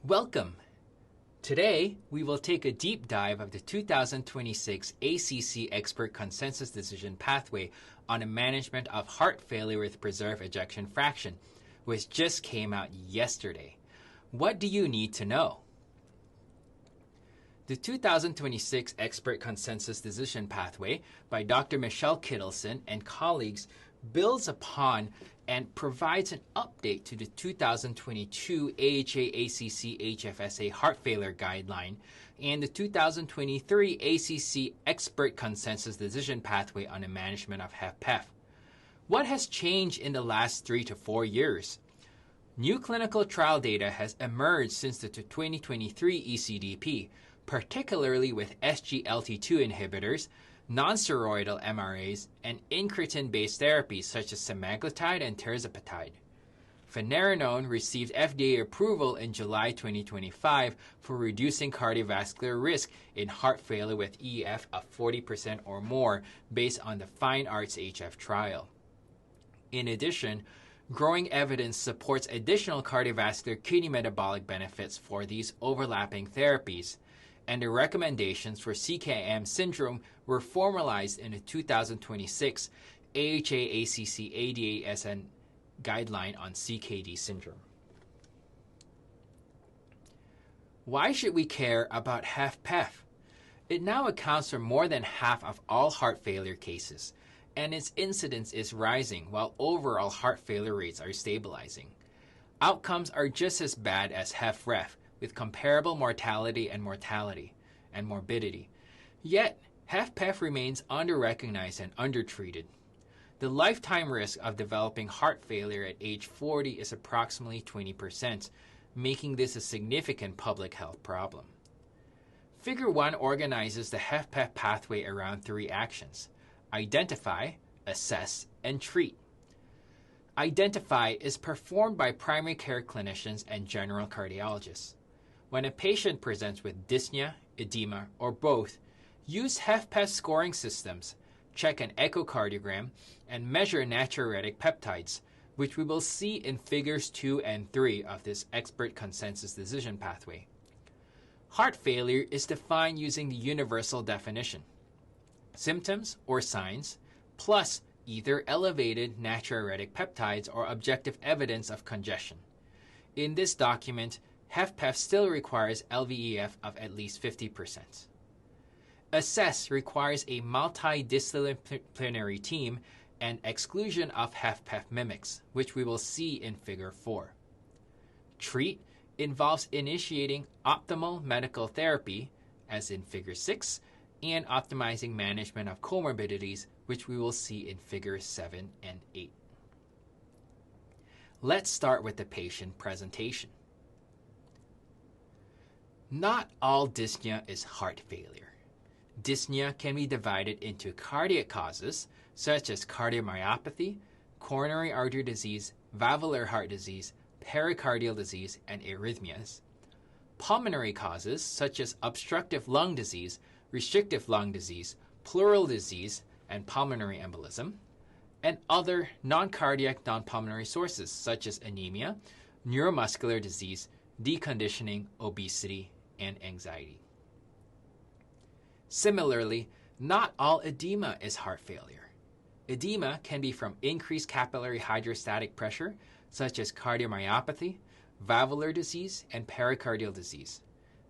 Welcome! Today, we will take a deep dive of the 2026 ACC Expert Consensus Decision Pathway on the management of heart failure with preserved ejection fraction, which just came out yesterday. What do you need to know? The 2026 Expert Consensus Decision Pathway by Dr. Michelle Kittleson and colleagues builds upon and provides an update to the 2022 AHA-ACC HFSA heart failure guideline and the 2023 ACC Expert Consensus Decision Pathway on the management of HFpEF. What has changed in the last 3 to 4 years? New clinical trial data has emerged since the 2023 ECDP, particularly with SGLT2 inhibitors, non-steroidal MRAs, and incretin-based therapies such as semaglutide and tirzepatide. Finerenone received FDA approval in July 2025 for reducing cardiovascular risk in heart failure with EF of 40% or more based on the FINE-ARTS-HF trial. In addition, growing evidence supports additional cardiovascular-kidney-metabolic benefits for these overlapping therapies, and the recommendations for CKM syndrome were formalized in the 2026 AHA-ACC-ADA-SN guideline on CKD syndrome. Why should we care about HFpEF? It now accounts for more than half of all heart failure cases, and its incidence is rising while overall heart failure rates are stabilizing. Outcomes are just as bad as HFrEF, with comparable mortality and morbidity. Yet, HFpEF remains under-recognized and undertreated. The lifetime risk of developing heart failure at age 40 is approximately 20%, making this a significant public health problem. Figure 1 organizes the HFpEF pathway around 3 actions: identify, assess, and treat. Identify is performed by primary care clinicians and general cardiologists. When a patient presents with dyspnea, edema, or both, use HFpEF scoring systems, check an echocardiogram, and measure natriuretic peptides, which we will see in figures 2 and 3 of this expert consensus decision pathway. Heart failure is defined using the universal definition: symptoms or signs, plus either elevated natriuretic peptides or objective evidence of congestion. In this document, HFpEF still requires LVEF of at least 50%. Assess requires a multidisciplinary team and exclusion of HFpEF mimics, which we will see in Figure 4. Treat involves initiating optimal medical therapy, as in Figure 6, and optimizing management of comorbidities, which we will see in Figures 7 and 8. Let's start with the patient presentation. Not all dyspnea is heart failure. Dyspnea can be divided into cardiac causes, such as cardiomyopathy, coronary artery disease, valvular heart disease, pericardial disease, and arrhythmias; pulmonary causes, such as obstructive lung disease, restrictive lung disease, pleural disease, and pulmonary embolism; and other non-cardiac, non-pulmonary sources, such as anemia, neuromuscular disease, deconditioning, obesity, and anxiety. Similarly, not all edema is heart failure. Edema can be from increased capillary hydrostatic pressure, such as cardiomyopathy, valvular disease, and pericardial disease;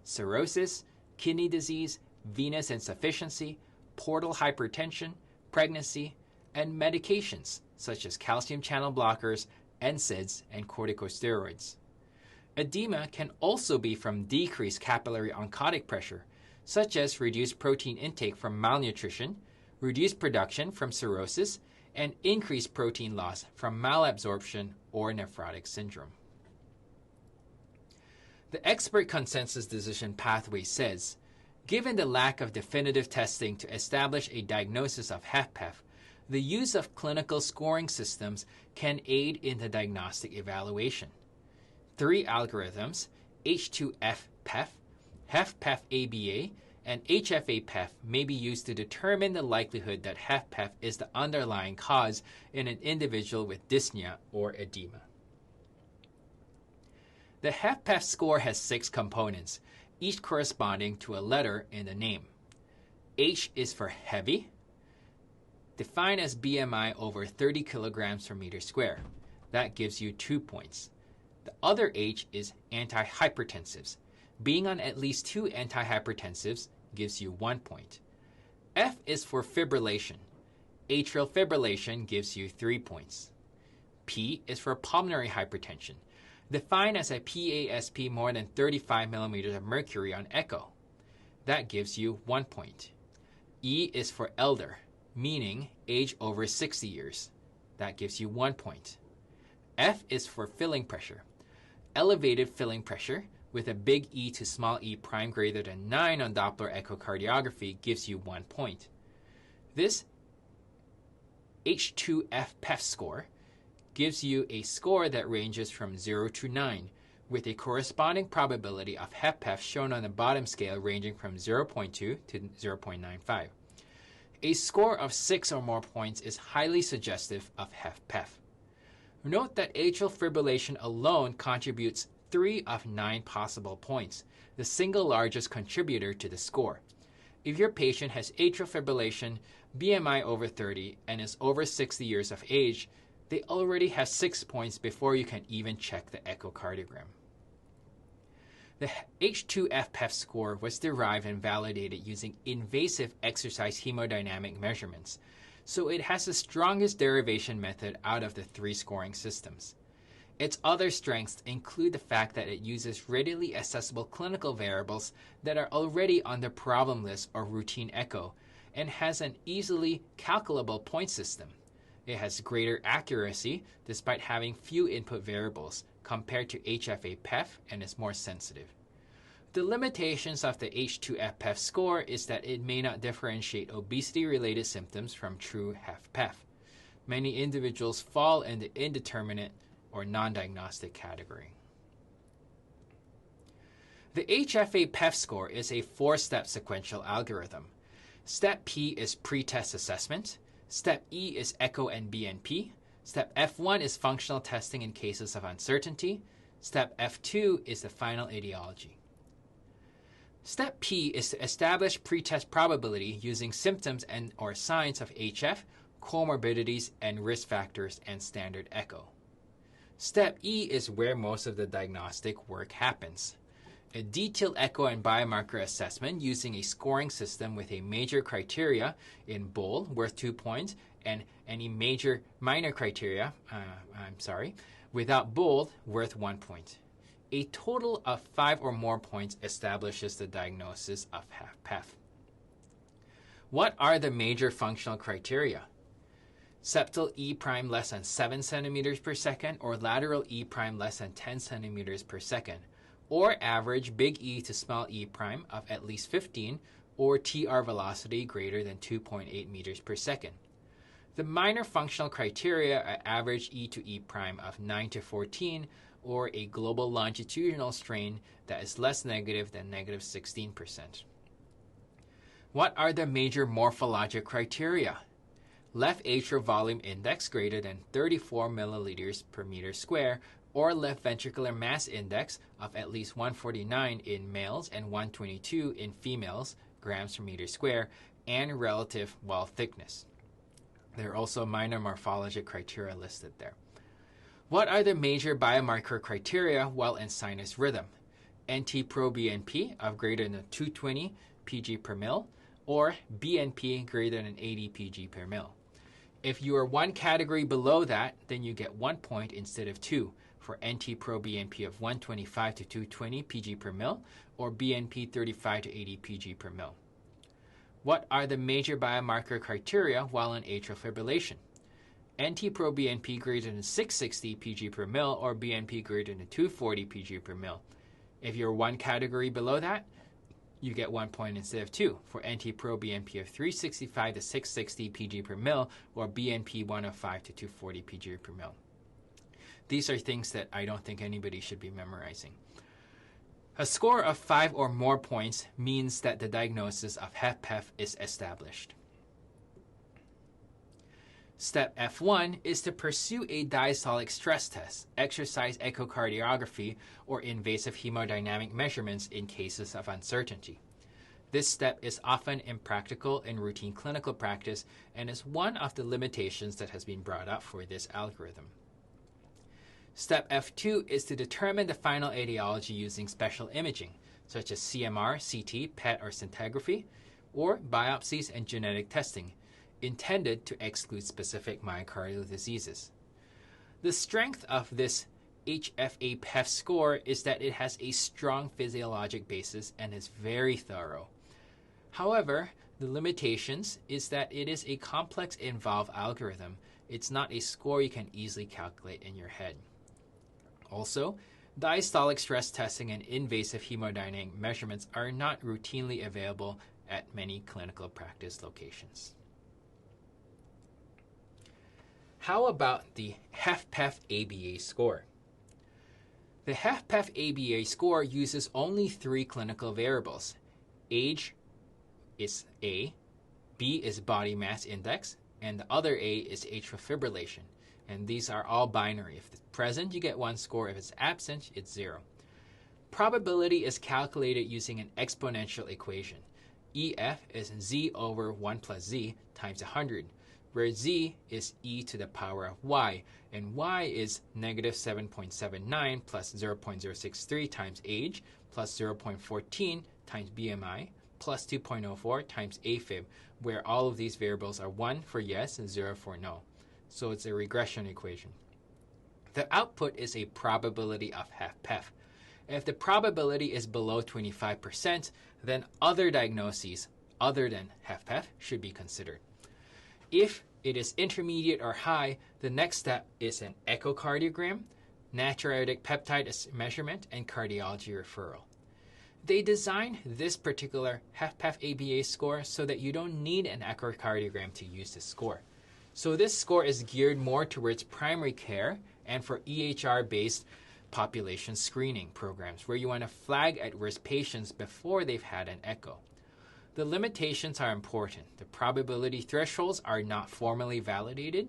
cirrhosis, kidney disease, venous insufficiency, portal hypertension, pregnancy, and medications, such as calcium channel blockers, NSAIDs, and corticosteroids. Edema can also be from decreased capillary oncotic pressure, such as reduced protein intake from malnutrition, reduced production from cirrhosis, and increased protein loss from malabsorption or nephrotic syndrome. The expert consensus decision pathway says, given the lack of definitive testing to establish a diagnosis of HFpEF, the use of clinical scoring systems can aid in the diagnostic evaluation. 3 algorithms, H₂FPEF, HFpEF-ABA, and HFA-PEFF may be used to determine the likelihood that HFpEF is the underlying cause in an individual with dyspnea or edema. The HFpEF score has 6 components, each corresponding to a letter in the name. H is for heavy, defined as BMI over 30 kilograms per meter square. That gives you 2 points. The other H is antihypertensives. Being on at least 2 antihypertensives gives you 1 point. F is for fibrillation. Atrial fibrillation gives you 3 points. P is for pulmonary hypertension, defined as a PASP more than 35 millimeters of mercury on echo. That gives you 1 point. E is for elder, meaning age over 60 years. That gives you 1 point. F is for filling pressure. Elevated filling pressure with a big E to small e prime greater than 9 on Doppler echocardiography gives you 1 point. This H₂FPEF score gives you a score that ranges from 0 to 9, with a corresponding probability of HFpEF shown on the bottom scale ranging from 0.2 to 0.95. A score of 6 or more points is highly suggestive of HFpEF. Note that atrial fibrillation alone contributes 3 of 9 possible points, the single largest contributor to the score. If your patient has atrial fibrillation, BMI over 30, and is over 60 years of age, they already have 6 points before you can even check the echocardiogram. The H₂FPEF score was derived and validated using invasive exercise hemodynamic measurements, so it has the strongest derivation method out of the 3 scoring systems. Its other strengths include the fact that it uses readily accessible clinical variables that are already on the problem list or routine echo, and has an easily calculable point system. It has greater accuracy despite having few input variables compared to HFA-PEFF and is more sensitive. The limitations of the H₂FPEF score is that it may not differentiate obesity-related symptoms from true HFpEF. Many individuals fall in the indeterminate or non-diagnostic category. The HFA-PEFF score is a 4-step sequential algorithm. Step P is pre-test assessment. Step E is echo and BNP. Step F1 is functional testing in cases of uncertainty. Step F2 is the final etiology. Step P is to establish pretest probability using symptoms and or signs of HF, comorbidities, and risk factors and standard echo. Step E is where most of the diagnostic work happens. A detailed echo and biomarker assessment using a scoring system with a major criteria in bold worth 2 points and any minor criteria, without bold worth 1 point. A total of 5 or more points establishes the diagnosis of HFpEF. What are the major functional criteria? Septal E prime less than 7 centimeters per second or lateral E prime less than 10 centimeters per second, or average big E to small e prime of at least 15, or TR velocity greater than 2.8 meters per second. The minor functional criteria are average E to E prime of 9 to 14, or a global longitudinal strain that is less negative than negative 16%. What are the major morphologic criteria? Left atrial volume index greater than 34 milliliters per meter square, or left ventricular mass index of at least 149 in males and 122 in females grams per meter square, and relative wall thickness. There are also minor morphologic criteria listed there. What are the major biomarker criteria while in sinus rhythm? NT-proBNP of greater than 220 pg per mil, or BNP greater than 80 pg per mil. If you are one category below that, then you get 1 point instead of 2 for NT-proBNP of 125 to 220 pg per mil, or BNP 35 to 80 pg per mil. What are the major biomarker criteria while in atrial fibrillation? NT-proBNP greater than 660 pg per mil, or BNP greater than 240 pg per mil. If you're one category below that, you get 1 point instead of 2 for NT-proBNP of 365 to 660 pg per mil, or BNP 105 to 240 pg per mil. These are things that I don't think anybody should be memorizing. A score of 5 or more points means that the diagnosis of HFpEF is established. Step F1 is to pursue a diastolic stress test, exercise echocardiography, or invasive hemodynamic measurements in cases of uncertainty. This step is often impractical in routine clinical practice and is one of the limitations that has been brought up for this algorithm. Step F2 is to determine the final etiology using special imaging, such as CMR, CT, PET, or scintigraphy, or biopsies and genetic testing, intended to exclude specific myocardial diseases. The strength of this HFA-PEFF score is that it has a strong physiologic basis and is very thorough. However, the limitations is that it is a complex involved algorithm. It's not a score you can easily calculate in your head. Also, diastolic stress testing and invasive hemodynamic measurements are not routinely available at many clinical practice locations. How about the HFpEF-ABA score? The HFpEF-ABA score uses only 3 clinical variables. Age is A, B is body mass index, and the other A is atrial fibrillation. And these are all binary. If it's present, you get 1 score. If it's absent, it's 0. Probability is calculated using an exponential equation. EF is Z over 1 plus Z times 100. Where Z is e to the power of y, and y is negative 7.79 plus 0.063 times age, plus 0.14 times BMI, plus 2.04 times AFib, where all of these variables are 1 for yes and 0 for no. So it's a regression equation. The output is a probability of HFpEF. If the probability is below 25%, then other diagnoses other than HFpEF should be considered. If it is intermediate or high, the next step is an echocardiogram, natriuretic peptide measurement, and cardiology referral. They designed this particular HFpEF-ABA score so that you don't need an echocardiogram to use this score. So this score is geared more towards primary care and for EHR-based population screening programs where you want to flag at-risk patients before they've had an echo. The limitations are important. The probability thresholds are not formally validated.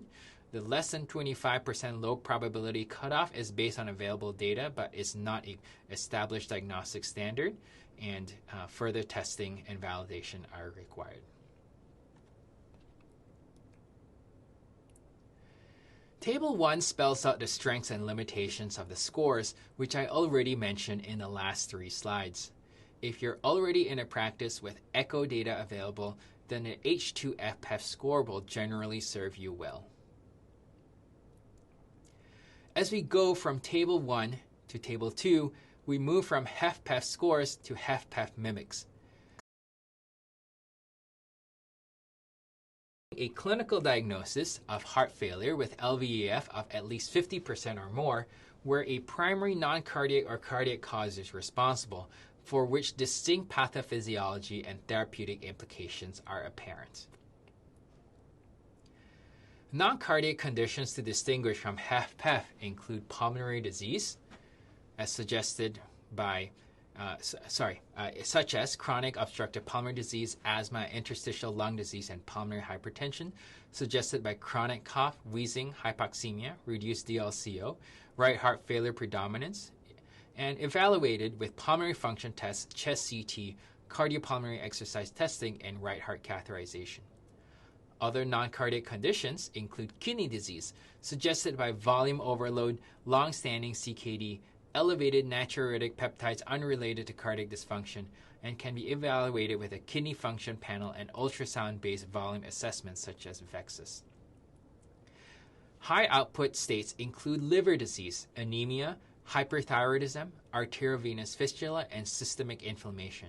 The less than 25% low probability cutoff is based on available data, but is not an established diagnostic standard, and further testing and validation are required. Table 1 spells out the strengths and limitations of the scores, which I already mentioned in the last 3 slides. If you're already in a practice with echo data available, then an H₂FPEF score will generally serve you well. As we go from Table 1 to Table 2, we move from HFpEF scores to HFpEF mimics. A clinical diagnosis of heart failure with LVEF of at least 50% or more, where a primary non-cardiac or cardiac cause is responsible, for which distinct pathophysiology and therapeutic implications are apparent. Non-cardiac conditions to distinguish from HFpEF include pulmonary disease, as suggested by, such as chronic obstructive pulmonary disease, asthma, interstitial lung disease, and pulmonary hypertension, suggested by chronic cough, wheezing, hypoxemia, reduced DLCO, right heart failure predominance, and evaluated with pulmonary function tests, chest CT, cardiopulmonary exercise testing, and right heart catheterization. Other non-cardiac conditions include kidney disease, suggested by volume overload, long-standing CKD, elevated natriuretic peptides unrelated to cardiac dysfunction, and can be evaluated with a kidney function panel and ultrasound-based volume assessments such as VEXAS. High output states include liver disease, anemia, hyperthyroidism, arteriovenous fistula, and systemic inflammation.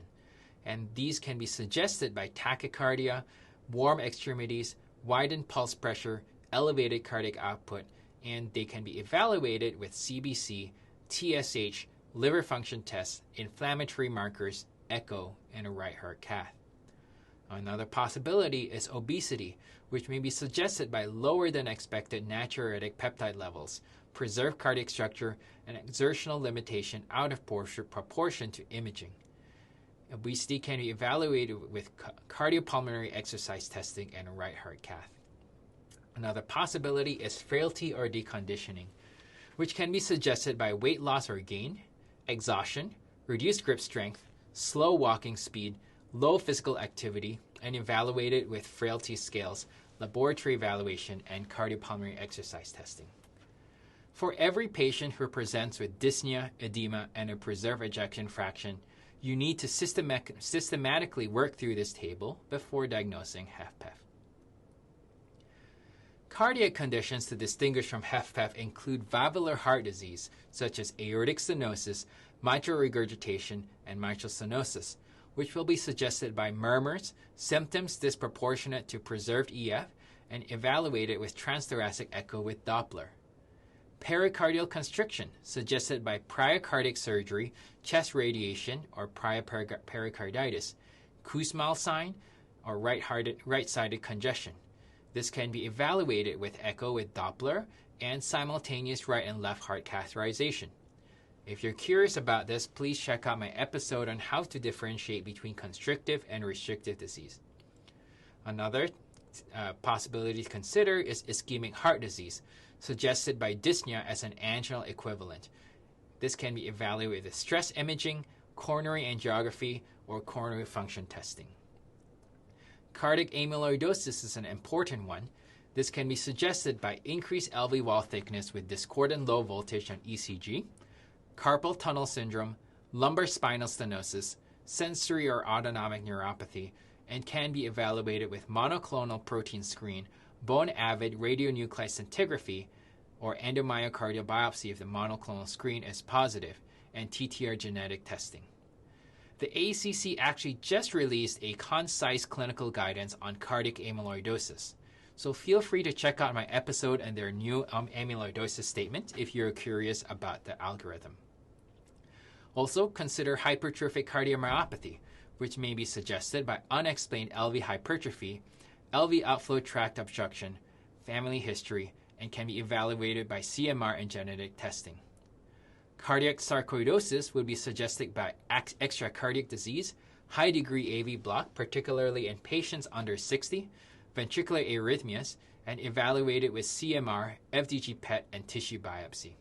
And these can be suggested by tachycardia, warm extremities, widened pulse pressure, elevated cardiac output, and they can be evaluated with CBC, TSH, liver function tests, inflammatory markers, echo, and a right heart cath. Another possibility is obesity, which may be suggested by lower than expected natriuretic peptide levels, preserved cardiac structure, and exertional limitation out of proportion to imaging. Obesity can be evaluated with cardiopulmonary exercise testing and a right heart cath. Another possibility is frailty or deconditioning, which can be suggested by weight loss or gain, exhaustion, reduced grip strength, slow walking speed, low physical activity, and evaluated with frailty scales, laboratory evaluation, and cardiopulmonary exercise testing. For every patient who presents with dyspnea, edema, and a preserved ejection fraction, you need to systematically work through this table before diagnosing HFpEF. Cardiac conditions to distinguish from HFpEF include valvular heart disease, such as aortic stenosis, mitral regurgitation, and mitral stenosis, which will be suggested by murmurs, symptoms disproportionate to preserved EF, and evaluated with transthoracic echo with Doppler. Pericardial constriction, suggested by prior cardiac surgery, chest radiation, or prior pericarditis, Kussmaul sign, or right-sided congestion. This can be evaluated with echo with Doppler and simultaneous right and left heart catheterization. If you're curious about this, please check out my episode on how to differentiate between constrictive and restrictive disease. Another possibility to consider is ischemic heart disease, suggested by dyspnea as an anginal equivalent. This can be evaluated with stress imaging, coronary angiography, or coronary function testing. Cardiac amyloidosis is an important one. This can be suggested by increased LV wall thickness with discordant low voltage on ECG, carpal tunnel syndrome, lumbar spinal stenosis, sensory or autonomic neuropathy, and can be evaluated with monoclonal protein screen, bone-avid radionuclide scintigraphy, or endomyocardial biopsy if the monoclonal screen is positive, and TTR genetic testing. The ACC actually just released a concise clinical guidance on cardiac amyloidosis, so feel free to check out my episode and their new amyloidosis statement if you're curious about the algorithm. Also, consider hypertrophic cardiomyopathy, which may be suggested by unexplained LV hypertrophy, LV outflow tract obstruction, family history, and can be evaluated by CMR and genetic testing. Cardiac sarcoidosis would be suggested by extracardiac disease, high-degree AV block, particularly in patients under 60, ventricular arrhythmias, and evaluated with CMR, FDG PET, and tissue biopsy.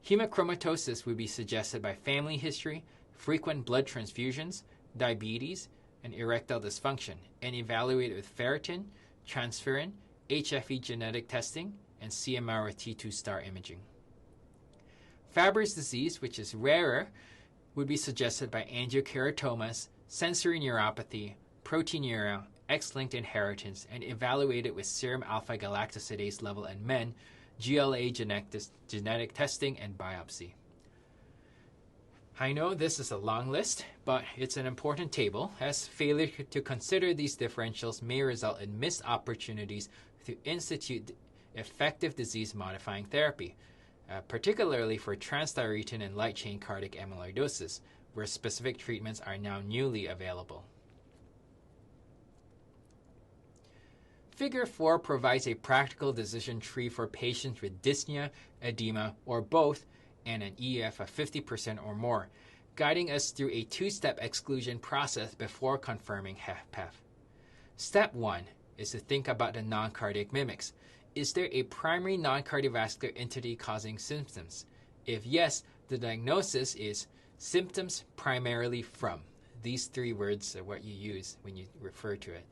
Hemochromatosis would be suggested by family history, frequent blood transfusions, diabetes, and erectile dysfunction, and evaluated with ferritin, transferrin, HFE genetic testing, and CMR with T2 star imaging. Fabry's disease, which is rarer, would be suggested by angiokeratomas, sensory neuropathy, proteinuria, X-linked inheritance, and evaluated with serum alpha-galactosidase level in men, GLA genetic testing, and biopsy. I know this is a long list, but it's an important table, as failure to consider these differentials may result in missed opportunities to institute effective disease-modifying therapy, particularly for transthyretin and light chain cardiac amyloidosis, where specific treatments are now newly available. Figure 4 provides a practical decision tree for patients with dyspnea, edema, or both, and an EF of 50% or more, guiding us through a two-step exclusion process before confirming HFpEF. Step 1 is to think about the non-cardiac mimics. Is there a primary non-cardiovascular entity causing symptoms? If yes, the diagnosis is symptoms primarily from. These three words are what you use when you refer to it.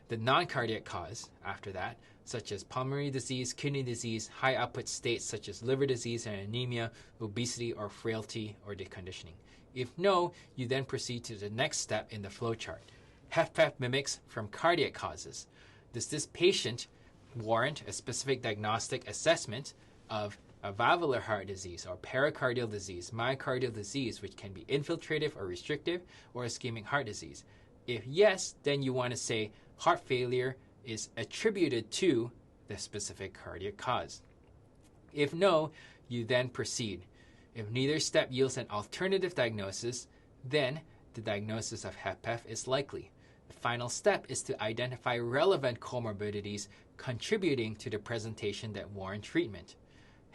The non-cardiac cause, after that, such as pulmonary disease, kidney disease, high output states such as liver disease and anemia, obesity or frailty or deconditioning. If no, you then proceed to the next step in the flowchart. HFpEF mimics from cardiac causes. Does this patient warrant a specific diagnostic assessment of a valvular heart disease or pericardial disease, myocardial disease, which can be infiltrative or restrictive, or ischemic heart disease? If yes, then you want to say heart failure is attributed to the specific cardiac cause. If no, you then proceed. If neither step yields an alternative diagnosis, then the diagnosis of HFpEF is likely. The final step is to identify relevant comorbidities contributing to the presentation that warrant treatment.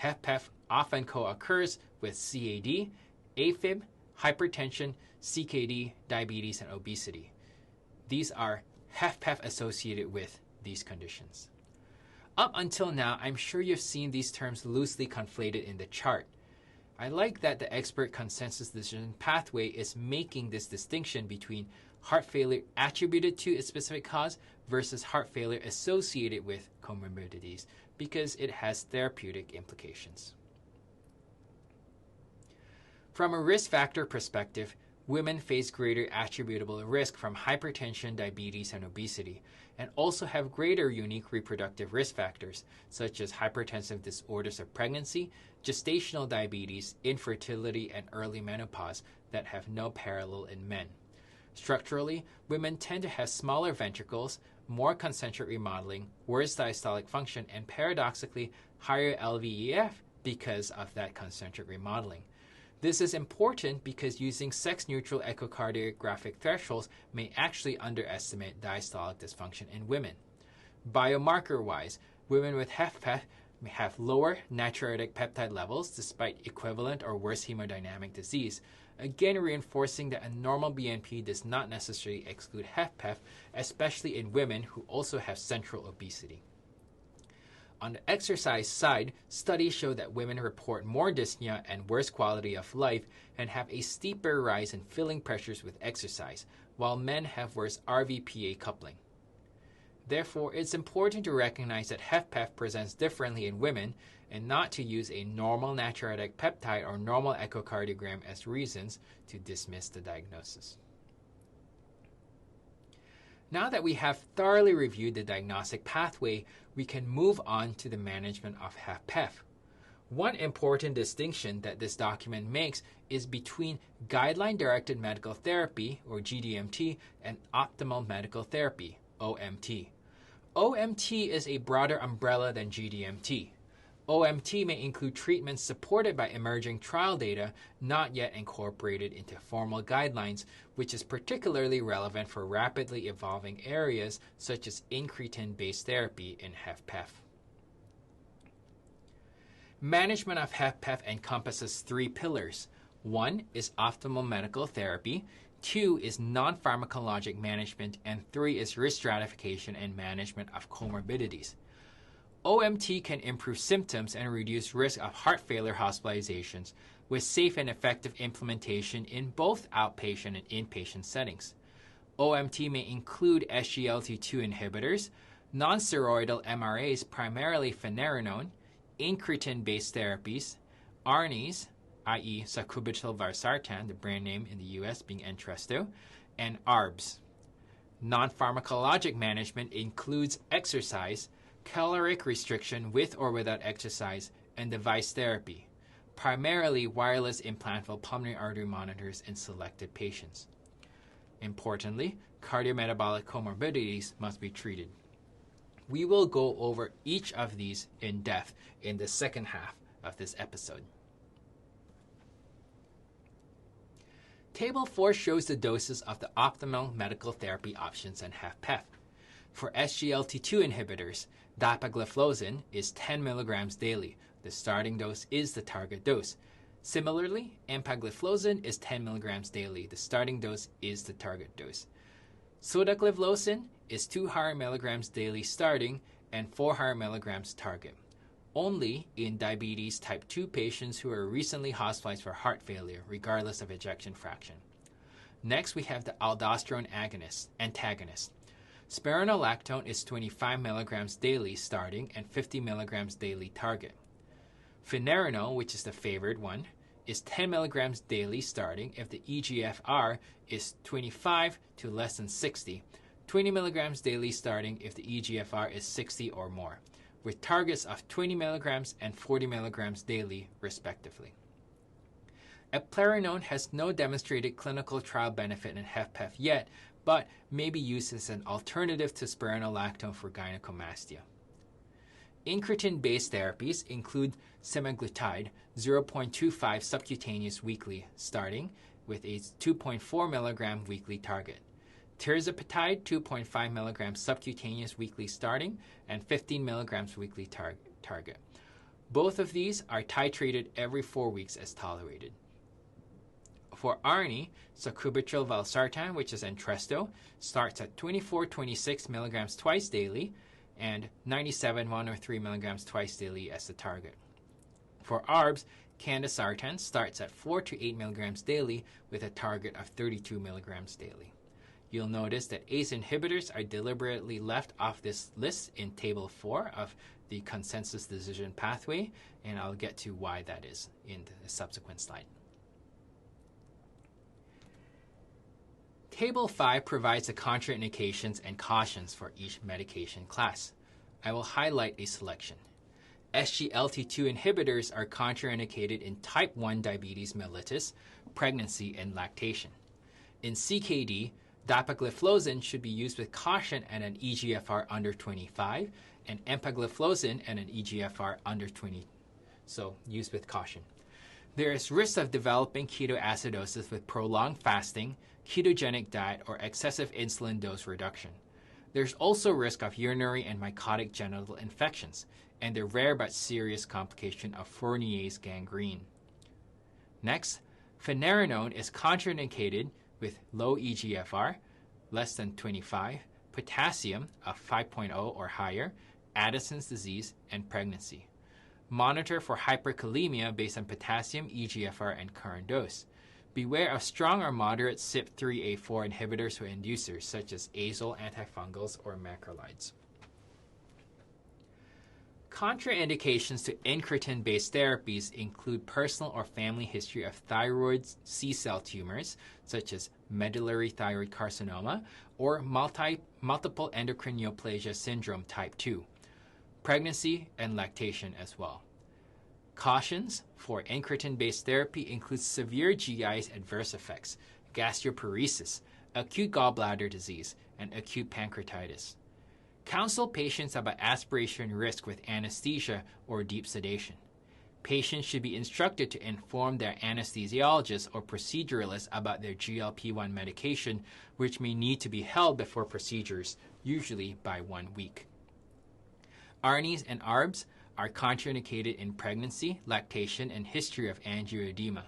HFpEF often co-occurs with CAD, AFib, hypertension, CKD, diabetes, and obesity. These are HFpEF associated with these conditions. Up until now, I'm sure you've seen these terms loosely conflated in the chart. I like that the expert consensus decision pathway is making this distinction between heart failure attributed to a specific cause versus heart failure associated with comorbidities because it has therapeutic implications. From a risk factor perspective, women face greater attributable risk from hypertension, diabetes, and obesity, and also have greater unique reproductive risk factors, such as hypertensive disorders of pregnancy, gestational diabetes, infertility, and early menopause that have no parallel in men. Structurally, women tend to have smaller ventricles, more concentric remodeling, worse diastolic function, and paradoxically higher LVEF because of that concentric remodeling. This is important because using sex-neutral echocardiographic thresholds may actually underestimate diastolic dysfunction in women. Biomarker-wise, women with HFpEF may have lower natriuretic peptide levels despite equivalent or worse hemodynamic disease, again reinforcing that a normal BNP does not necessarily exclude HFpEF, especially in women who also have central obesity. On the exercise side, studies show that women report more dyspnea and worse quality of life and have a steeper rise in filling pressures with exercise, while men have worse RVPA coupling. Therefore, it's important to recognize that HFpEF presents differently in women and not to use a normal natriuretic peptide or normal echocardiogram as reasons to dismiss the diagnosis. Now that we have thoroughly reviewed the diagnostic pathway, we can move on to the management of HFpEF. One important distinction that this document makes is between guideline-directed medical therapy, or GDMT, and optimal medical therapy, OMT. OMT is a broader umbrella than GDMT. OMT may include treatments supported by emerging trial data not yet incorporated into formal guidelines, which is particularly relevant for rapidly evolving areas such as incretin-based therapy in HFpEF. Management of HFpEF encompasses three pillars. One is optimal medical therapy, two is non-pharmacologic management, and three is risk stratification and management of comorbidities. OMT can improve symptoms and reduce risk of heart failure hospitalizations with safe and effective implementation in both outpatient and inpatient settings. OMT may include SGLT2 inhibitors, nonsteroidal MRAs, primarily finerenone, incretin-based therapies, ARNIs, i.e. sacubitril valsartan, the brand name in the US being Entresto, and ARBs. Non-pharmacologic management includes exercise, caloric restriction with or without exercise, and device therapy, primarily wireless implantable pulmonary artery monitors in selected patients. Importantly, cardiometabolic comorbidities must be treated. We will go over each of these in depth in the second half of this episode. Table 4 shows the doses of the optimal medical therapy options in HFpEF. For SGLT2 inhibitors, dapagliflozin is 10 mg daily. The starting dose is the target dose. Similarly, empagliflozin is 10 mg daily. The starting dose is the target dose. Sotagliflozin is 200 mg daily starting and 400 mg target. Only in diabetes type 2 patients who are recently hospitalized for heart failure, regardless of ejection fraction. Next, we have the aldosterone antagonist. Spironolactone is 25 mg daily starting and 50 mg daily target. Finerenone, which is the favored one, is 10 mg daily starting if the eGFR is 25 to less than 60, 20 mg daily starting if the eGFR is 60 or more, with targets of 20 mg and 40 mg daily, respectively. Eplerenone has no demonstrated clinical trial benefit in HFpEF yet, but may be used as an alternative to spironolactone for gynecomastia. Incretin-based therapies include semaglutide 0.25 subcutaneous weekly starting with a 2.4 mg weekly target. Tirzepatide 2.5 mg subcutaneous weekly starting and 15 mg weekly target. Both of these are titrated every 4 weeks as tolerated. For ARNI, sacubitril valsartan, which is Entresto, starts at 24-26 mg twice daily and 97 103 milligrams twice daily as the target. For ARBs, candesartan starts at 4 to 8 milligrams daily with a target of 32 milligrams daily. You'll notice that ACE inhibitors are deliberately left off this list in Table 4 of the consensus decision pathway, and I'll get to why that is in the subsequent slide. Table 5 provides the contraindications and cautions for each medication class. I will highlight a selection. SGLT2 inhibitors are contraindicated in type 1 diabetes mellitus, pregnancy, and lactation. In CKD, dapagliflozin should be used with caution at an eGFR under 25 and empagliflozin at an eGFR under 20, so used with caution. There is risk of developing ketoacidosis with prolonged fasting, ketogenic diet, or excessive insulin dose reduction. There's also risk of urinary and mycotic genital infections and the rare but serious complication of Fournier's gangrene. Next, finerenone is contraindicated with low eGFR, less than 25, potassium of 5.0 or higher, Addison's disease, and pregnancy. Monitor for hyperkalemia based on potassium, eGFR, and current dose. Beware of strong or moderate CYP3A4 inhibitors or inducers such as azole antifungals or macrolides. Contraindications to incretin-based therapies include personal or family history of thyroid C-cell tumors, such as medullary thyroid carcinoma or multiple endocrine neoplasia syndrome type 2, pregnancy and lactation as well. Cautions for incretin-based therapy include severe GI adverse effects, gastroparesis, acute gallbladder disease, and acute pancreatitis. Counsel patients about aspiration risk with anesthesia or deep sedation. Patients should be instructed to inform their anesthesiologist or proceduralist about their GLP-1 medication, which may need to be held before procedures, usually by 1 week. ARNIs and ARBs are contraindicated in pregnancy, lactation, and history of angioedema.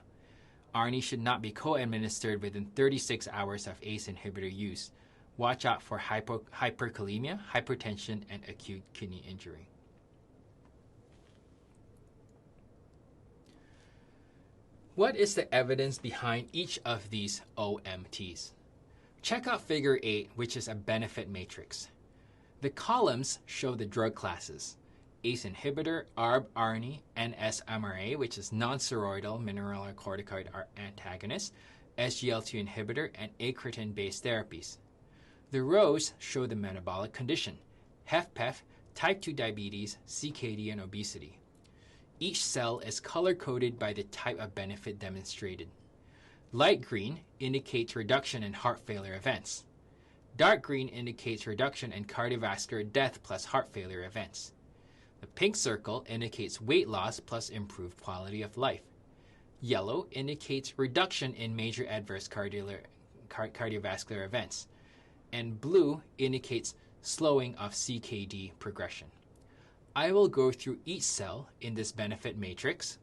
ARNI should not be co-administered within 36 hours of ACE inhibitor use. Watch out for hyperkalemia, hypertension, and acute kidney injury. What is the evidence behind each of these OMTs? Check out Figure 8, which is a benefit matrix. The columns show the drug classes: ACE inhibitor, ARB, ARNI, NS-MRA, which is non-steroidal mineralocorticoid antagonist, SGLT2 inhibitor, and incretin-based therapies. The rows show the metabolic condition: HFpEF, type 2 diabetes, CKD, and obesity. Each cell is color-coded by the type of benefit demonstrated. Light green indicates reduction in heart failure events. Dark green indicates reduction in cardiovascular death plus heart failure events. The pink circle indicates weight loss plus improved quality of life. Yellow indicates reduction in major adverse cardiovascular events. And blue indicates slowing of CKD progression. I will go through each cell in this benefit matrix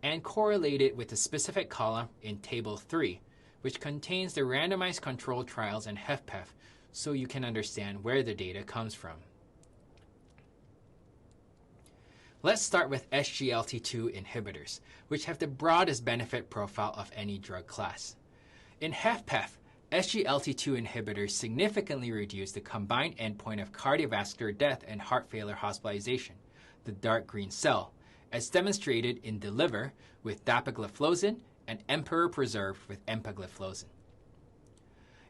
and correlate it with a specific column in Table 3, which contains the randomized controlled trials and HFpEF, so you can understand where the data comes from. Let's start with SGLT2 inhibitors, which have the broadest benefit profile of any drug class. In HFpEF, SGLT2 inhibitors significantly reduce the combined endpoint of cardiovascular death and heart failure hospitalization, the dark green cell, as demonstrated in DELIVER with dapagliflozin and EMPEROR Preserved with empagliflozin.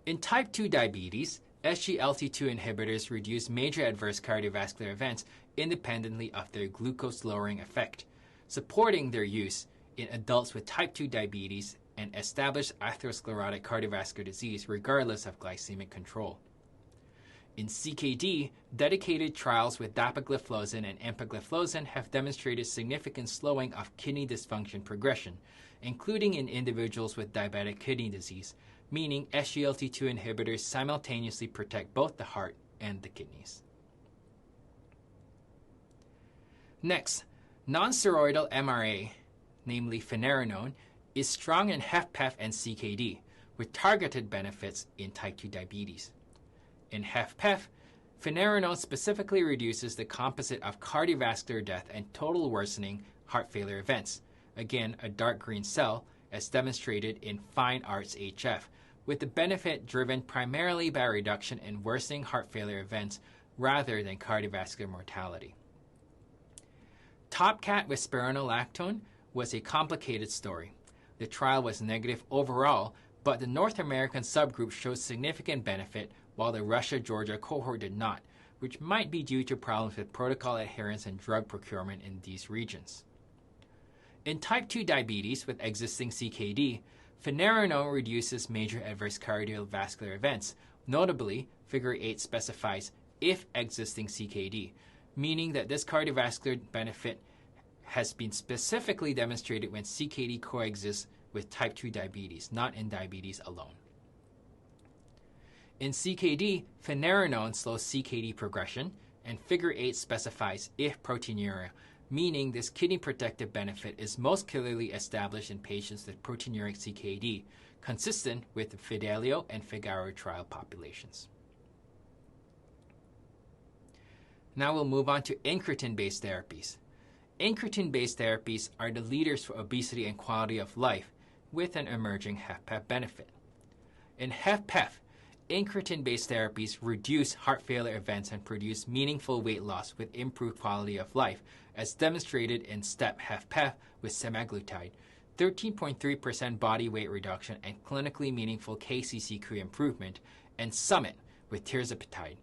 In type 2 diabetes, SGLT2 inhibitors reduce major adverse cardiovascular events independently of their glucose-lowering effect, supporting their use in adults with type 2 diabetes and established atherosclerotic cardiovascular disease regardless of glycemic control. In CKD, dedicated trials with dapagliflozin and empagliflozin have demonstrated significant slowing of kidney dysfunction progression, including in individuals with diabetic kidney disease, meaning SGLT2 inhibitors simultaneously protect both the heart and the kidneys. Next, nonsteroidal MRA, namely finerenone, is strong in HFpEF and CKD, with targeted benefits in type 2 diabetes. In HFpEF, Finerenone specifically reduces the composite of cardiovascular death and total worsening heart failure events. Again, a dark green cell, as demonstrated in FINE-ARTS-HF, with the benefit driven primarily by a reduction in worsening heart failure events rather than cardiovascular mortality. TOPCAT with spironolactone was a complicated story. The trial was negative overall, but the North American subgroup showed significant benefit while the Russia-Georgia cohort did not, which might be due to problems with protocol adherence and drug procurement in these regions. In type 2 diabetes with existing CKD, finerenone reduces major adverse cardiovascular events. Notably, Figure 8 specifies if existing CKD, meaning that this cardiovascular benefit has been specifically demonstrated when CKD coexists with type 2 diabetes, not in diabetes alone. In CKD, finerenone slows CKD progression, and Figure 8 specifies if proteinuria, meaning this kidney protective benefit is most clearly established in patients with proteinuric CKD, consistent with the Fidelio and Figaro trial populations. Now we'll move on to incretin-based therapies. Incretin-based therapies are the leaders for obesity and quality of life, with an emerging HFpEF benefit. In HFpEF, incretin-based therapies reduce heart failure events and produce meaningful weight loss with improved quality of life, as demonstrated in STEP-HFpEF with semaglutide, 13.3% body weight reduction and clinically meaningful KCCQ improvement, and SUMMIT with tirzepatide,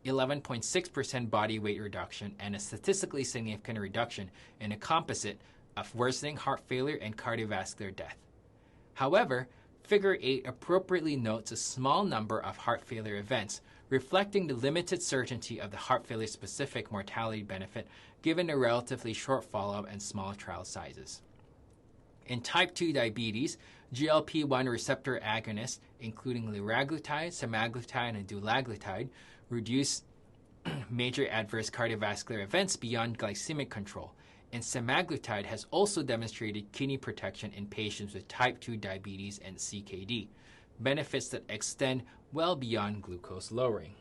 11.6% body weight reduction and a statistically significant reduction in a composite of worsening heart failure and cardiovascular death. However, Figure 8 appropriately notes a small number of heart failure events, reflecting the limited certainty of the heart failure-specific mortality benefit given the relatively short follow-up and small trial sizes. In type 2 diabetes, GLP-1 receptor agonists, including liraglutide, semaglutide, and dulaglutide, reduce major adverse cardiovascular events beyond glycemic control, and semaglutide has also demonstrated kidney protection in patients with type 2 diabetes and CKD, benefits that extend well beyond glucose lowering.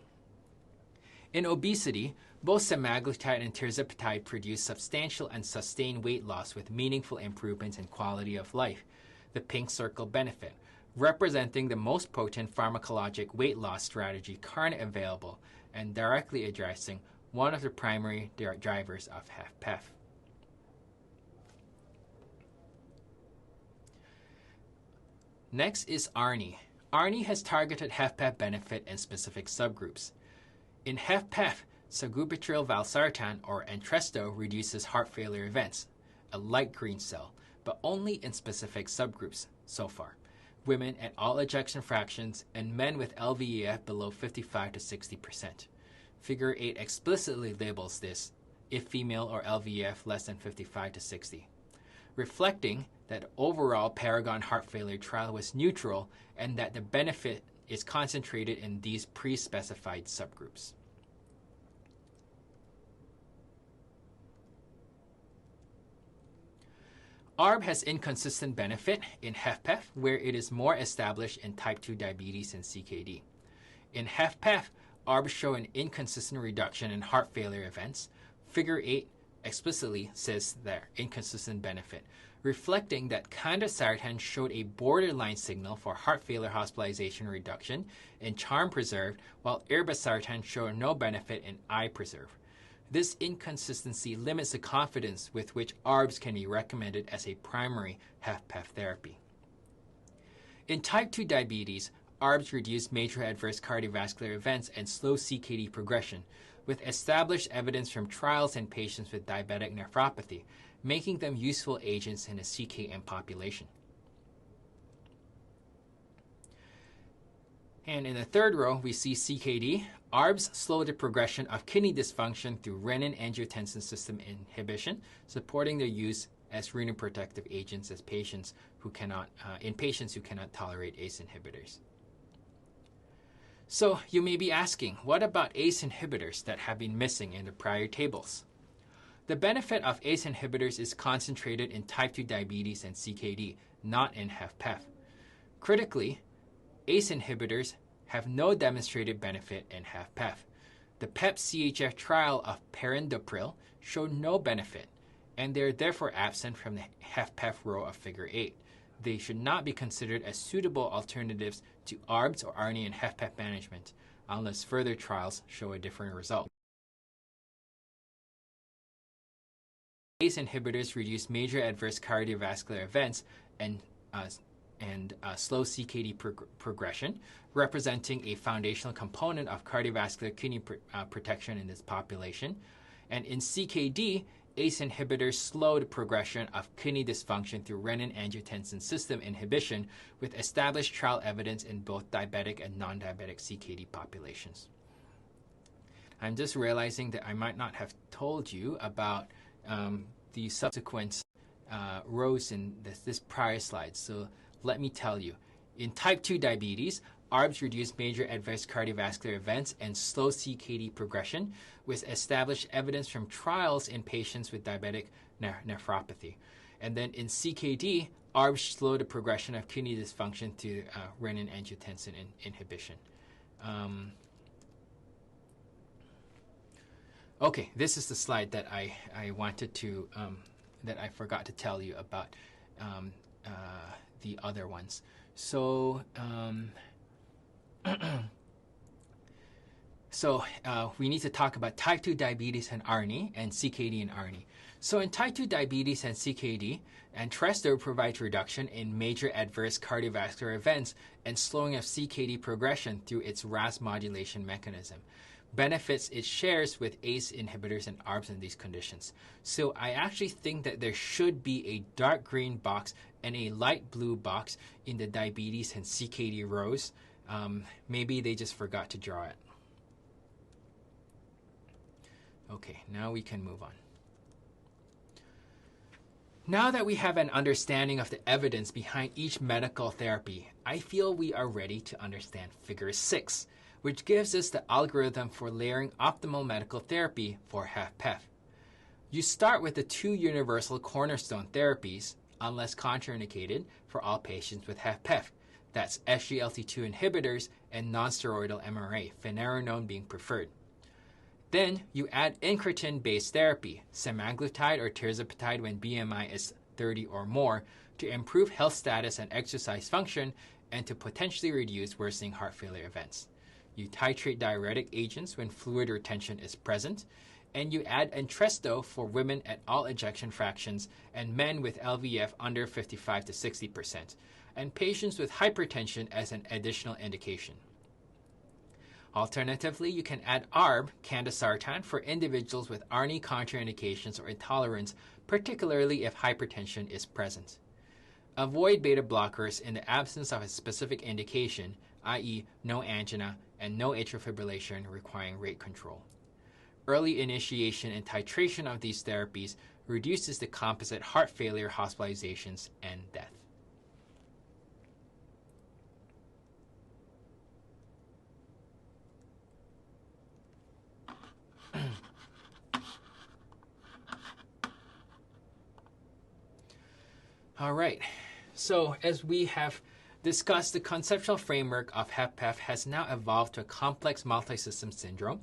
In obesity, both semaglutide and tirzepatide produce substantial and sustained weight loss with meaningful improvements in quality of life, the pink circle benefit, representing the most potent pharmacologic weight loss strategy currently available and directly addressing one of the primary drivers of HFpEF. Next is ARNI. ARNI has targeted HFpEF benefit in specific subgroups. In HFpEF, sacubitril valsartan or Entresto reduces heart failure events, a light green cell, but only in specific subgroups so far: women at all ejection fractions and men with LVEF below 55 to 60%. Figure 8 explicitly labels this if female or LVEF less than 55 to 60, reflecting that overall Paragon heart failure trial was neutral and that the benefit is concentrated in these pre-specified subgroups. ARB has inconsistent benefit in HFpEF, where it is more established in type 2 diabetes and CKD. In HFpEF, ARB show an inconsistent reduction in heart failure events. Figure 8 explicitly says their inconsistent benefit, reflecting that candesartan showed a borderline signal for heart failure hospitalization reduction in CHARM Preserved, while irbesartan showed no benefit in I-Preserve. This inconsistency limits the confidence with which ARBs can be recommended as a primary HFpEF therapy. In type 2 diabetes, ARBs reduce major adverse cardiovascular events and slow CKD progression, with established evidence from trials in patients with diabetic nephropathy, making them useful agents in a CKM population. And in the third row, we see CKD. ARBs slow the progression of kidney dysfunction through renin-angiotensin system inhibition, supporting their use as renoprotective agents in patients who cannot tolerate ACE inhibitors. So you may be asking, what about ACE inhibitors that have been missing in the prior tables? The benefit of ACE inhibitors is concentrated in type 2 diabetes and CKD, not in HFpEF. Critically, ACE inhibitors have no demonstrated benefit in HFpEF. The PEP-CHF trial of perindopril showed no benefit, and they are therefore absent from the HFpEF row of Figure 8. They should not be considered as suitable alternatives to ARBs or ARNI in HFpEF management, unless further trials show a different result. ACE inhibitors reduce major adverse cardiovascular events and slow CKD progression, representing a foundational component of cardiovascular kidney protection in this population. And in CKD, ACE inhibitors slowed progression of kidney dysfunction through renin-angiotensin system inhibition, with established trial evidence in both diabetic and non-diabetic CKD populations. I'm just realizing that I might not have told you about the subsequent rows in this prior slide. So let me tell you. In type 2 diabetes, ARBs reduce major adverse cardiovascular events and slow CKD progression, with established evidence from trials in patients with diabetic nephropathy. And then in CKD, ARBs slow the progression of kidney dysfunction through renin-angiotensin inhibition. Okay, this is the slide that I wanted to, that I forgot to tell you about the other ones. So, we need to talk about type 2 diabetes and ARNI, and CKD and ARNI. So in type 2 diabetes and CKD, Entresto provides reduction in major adverse cardiovascular events and slowing of CKD progression through its RAAS modulation mechanism. Benefits it shares with ACE inhibitors and ARBs in these conditions. So I actually think that there should be a dark green box and a light blue box in the diabetes and CKD rows. Maybe they just forgot to draw it. Okay, now we can move on. Now that we have an understanding of the evidence behind each medical therapy, I feel we are ready to understand Figure 6, which gives us the algorithm for layering optimal medical therapy for HFpEF. You start with the two universal cornerstone therapies, unless contraindicated, for all patients with HFpEF. That's SGLT2 inhibitors and nonsteroidal MRA, finerenone being preferred. Then you add incretin-based therapy, semaglutide or tirzepatide when BMI is 30 or more, to improve health status and exercise function and to potentially reduce worsening heart failure events. You titrate diuretic agents when fluid retention is present, and you add Entresto for women at all ejection fractions and men with LVEF under 55 to 60%, and patients with hypertension as an additional indication. Alternatively, you can add ARB, candesartan, for individuals with ARNI contraindications or intolerance, particularly if hypertension is present. Avoid beta blockers in the absence of a specific indication, i.e. no angina and no atrial fibrillation requiring rate control. Early initiation and titration of these therapies reduces the composite heart failure hospitalizations and death. All right, so as we have discussed, the conceptual framework of HFpEF has now evolved to a complex multisystem syndrome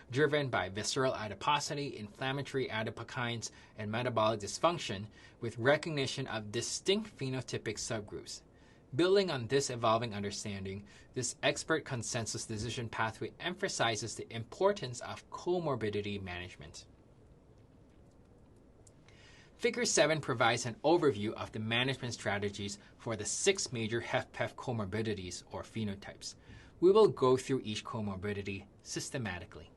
driven by visceral adiposity, inflammatory adipokines, and metabolic dysfunction, with recognition of distinct phenotypic subgroups. Building on this evolving understanding, this expert consensus decision pathway emphasizes the importance of comorbidity management. Figure 7 provides an overview of the management strategies for the 6 major HFpEF comorbidities or phenotypes. We will go through each comorbidity systematically.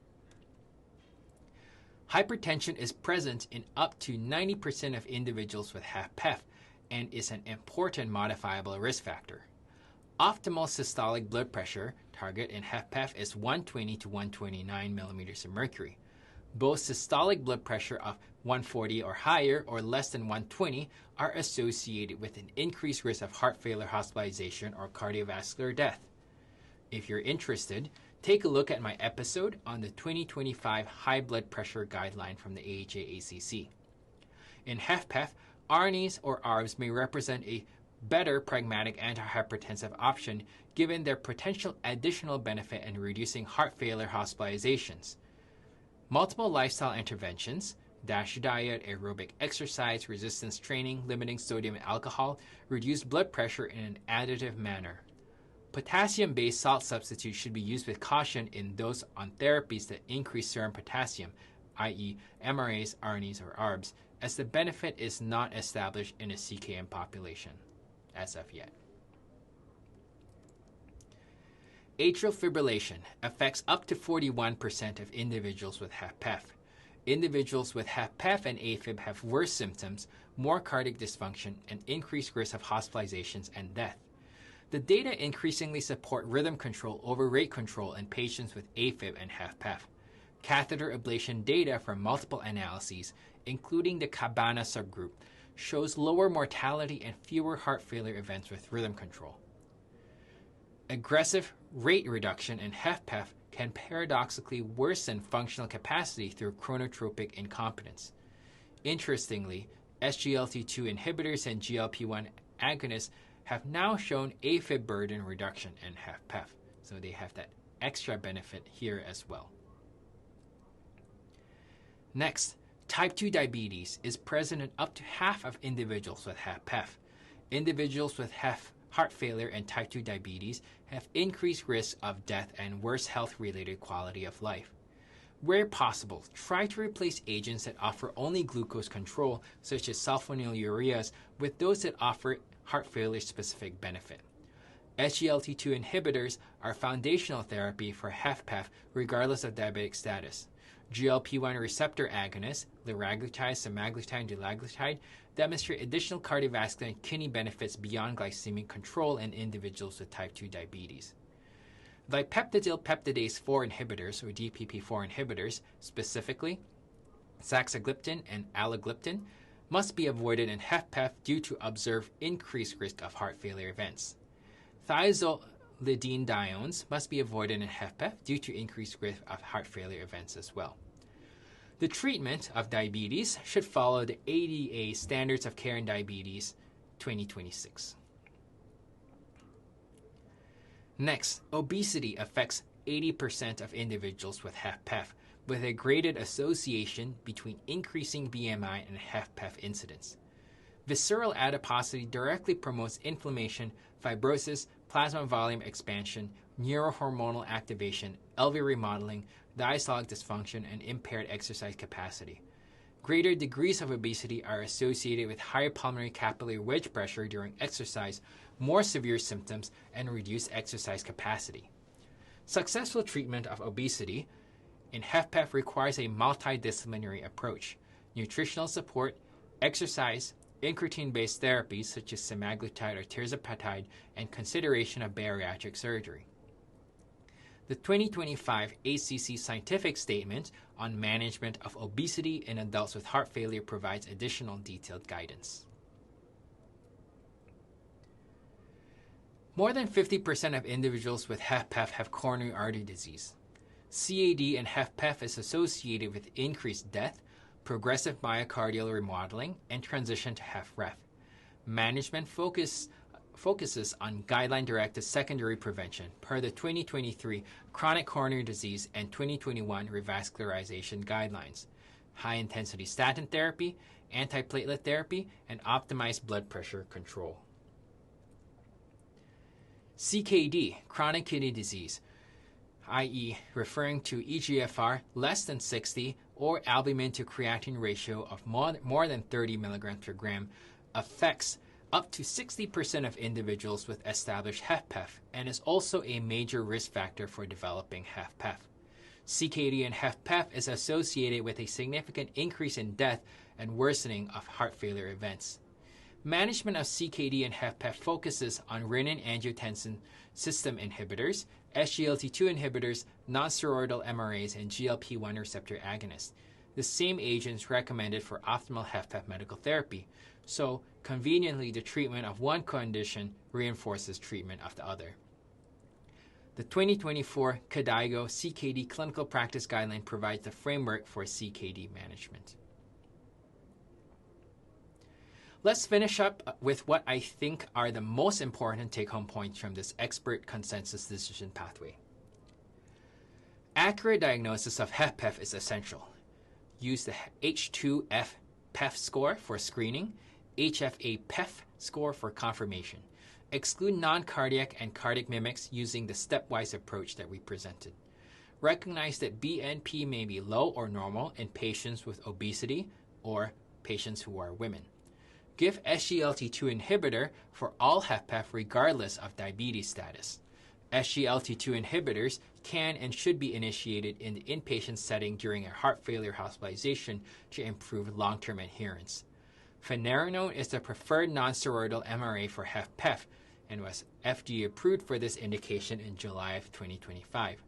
Hypertension is present in up to 90% of individuals with HFpEF and is an important modifiable risk factor. Optimal systolic blood pressure target in HFpEF is 120 to 129 millimeters of mercury. Both systolic blood pressure of 140 or higher or less than 120 are associated with an increased risk of heart failure hospitalization or cardiovascular death. If you're interested, take a look at my episode on the 2025 high blood pressure guideline from the AHA-ACC. In HFpEF, ARNIs or ARBs may represent a better pragmatic antihypertensive option given their potential additional benefit in reducing heart failure hospitalizations. Multiple lifestyle interventions, DASH diet, aerobic exercise, resistance training, limiting sodium and alcohol, reduce blood pressure in an additive manner. Potassium-based salt substitutes should be used with caution in those on therapies that increase serum potassium, i.e. MRAs, ARNIs, or ARBs, as the benefit is not established in a CKM population as of yet. Atrial fibrillation affects up to 41% of individuals with HFpEF. Individuals with HFpEF and AFib have worse symptoms, more cardiac dysfunction, and increased risk of hospitalizations and death. The data increasingly support rhythm control over rate control in patients with AFib and HFpEF. Catheter ablation data from multiple analyses, including the Cabana subgroup, shows lower mortality and fewer heart failure events with rhythm control. Aggressive rate reduction in HFpEF can paradoxically worsen functional capacity through chronotropic incompetence. Interestingly, SGLT2 inhibitors and GLP-1 agonists have now shown AFib burden reduction in HFpEF, so they have that extra benefit here as well. Next, type 2 diabetes is present in up to half of individuals with HFpEF. Individuals with heart failure and type 2 diabetes have increased risk of death and worse health-related quality of life. Where possible, try to replace agents that offer only glucose control, such as sulfonylureas, with those that offer heart failure-specific benefit. SGLT2 inhibitors are foundational therapy for HFpEF regardless of diabetic status. GLP-1 receptor agonists, liraglutide, semaglutide, and dulaglutide, demonstrate additional cardiovascular and kidney benefits beyond glycemic control in individuals with type 2 diabetes. Dipeptidyl peptidase 4 inhibitors, or DPP-4 inhibitors, specifically saxagliptin and alogliptin, must be avoided in HFpEF due to observed increased risk of heart failure events. Thiazolidinediones must be avoided in HFpEF due to increased risk of heart failure events as well. The treatment of diabetes should follow the ADA Standards of Care in Diabetes 2026. Next, obesity affects 80% of individuals with HFpEF, with a graded association between increasing BMI and HFpEF incidence. Visceral adiposity directly promotes inflammation, fibrosis, plasma volume expansion, neurohormonal activation, LV remodeling, diastolic dysfunction, and impaired exercise capacity. Greater degrees of obesity are associated with higher pulmonary capillary wedge pressure during exercise, more severe symptoms, and reduced exercise capacity. Successful treatment of obesity in HFpEF requires a multidisciplinary approach: nutritional support, exercise, incretin-based therapies such as semaglutide or tirzepatide, and consideration of bariatric surgery. The 2025 ACC Scientific Statement on Management of Obesity in Adults with Heart Failure provides additional detailed guidance. More than 50% of individuals with HFpEF have coronary artery disease. CAD and HFpEF is associated with increased death, progressive myocardial remodeling, and transition to HFrEF. Management focuses on guideline-directed secondary prevention per the 2023 Chronic Coronary Disease and 2021 Revascularization Guidelines: high-intensity statin therapy, antiplatelet therapy, and optimized blood pressure control. CKD, chronic kidney disease, i.e. referring to eGFR less than 60 or albumin to creatinine ratio of more than 30 milligrams per gram, affects up to 60% of individuals with established HFpEF and is also a major risk factor for developing HFpEF. CKD and HFpEF is associated with a significant increase in death and worsening of heart failure events. Management of CKD and HFpEF focuses on renin-angiotensin system inhibitors, SGLT2 inhibitors, nonsteroidal MRAs, and GLP-1 receptor agonists, the same agents recommended for optimal HFpEF medical therapy. So, conveniently, the treatment of one condition reinforces treatment of the other. The 2024 KDIGO CKD Clinical Practice Guideline provides the framework for CKD management. Let's finish up with what I think are the most important take-home points from this expert consensus decision pathway. Accurate diagnosis of HFpEF is essential. Use the H₂FPEF score for screening, HFA-PEFF score for confirmation. Exclude non-cardiac and cardiac mimics using the stepwise approach that we presented. Recognize that BNP may be low or normal in patients with obesity or patients who are women. Give SGLT2 inhibitor for all HFpEF regardless of diabetes status. SGLT2 inhibitors can and should be initiated in the inpatient setting during a heart failure hospitalization to improve long-term adherence. Finerenone is the preferred nonsteroidal MRA for HFpEF and was FDA approved for this indication in July of 2025.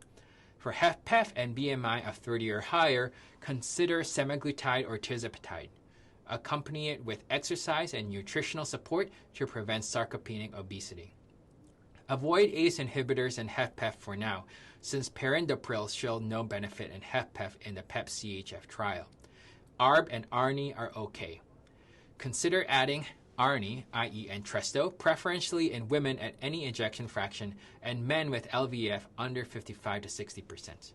For HFpEF and BMI of 30 or higher, consider semaglutide or tirzepatide. Accompany it with exercise and nutritional support to prevent sarcopenic obesity. Avoid ACE inhibitors and HFpEF for now, since perindopril showed no benefit in HFpEF in the PEP-CHF trial. ARB and ARNI are okay. Consider adding ARNI, i.e. Entresto, preferentially in women at any ejection fraction and men with LVEF under 55 to 60%.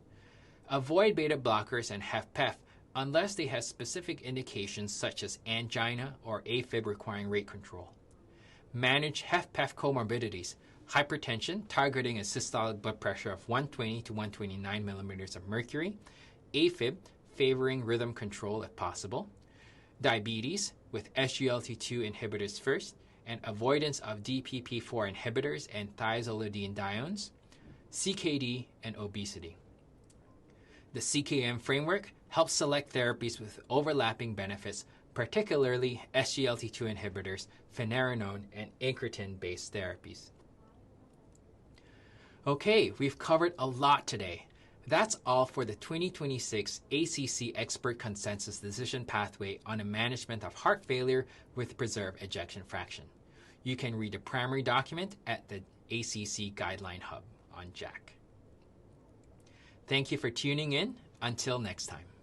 Avoid beta blockers and HFpEF unless they have specific indications such as angina or AFib requiring rate control. Manage HFpEF comorbidities, hypertension targeting a systolic blood pressure of 120 to 129 millimeters of mercury, AFib favoring rhythm control if possible, diabetes with SGLT2 inhibitors first, and avoidance of DPP4 inhibitors and thiazolidinediones, CKD, and obesity. The CKM framework helps select therapies with overlapping benefits, particularly SGLT2 inhibitors, finerenone, and incretin-based therapies. Okay, we've covered a lot today. That's all for the 2026 ACC Expert Consensus Decision Pathway on the Management of Heart Failure with Preserved Ejection Fraction. You can read the primary document at the ACC Guideline Hub on JACC. Thank you for tuning in. Until next time.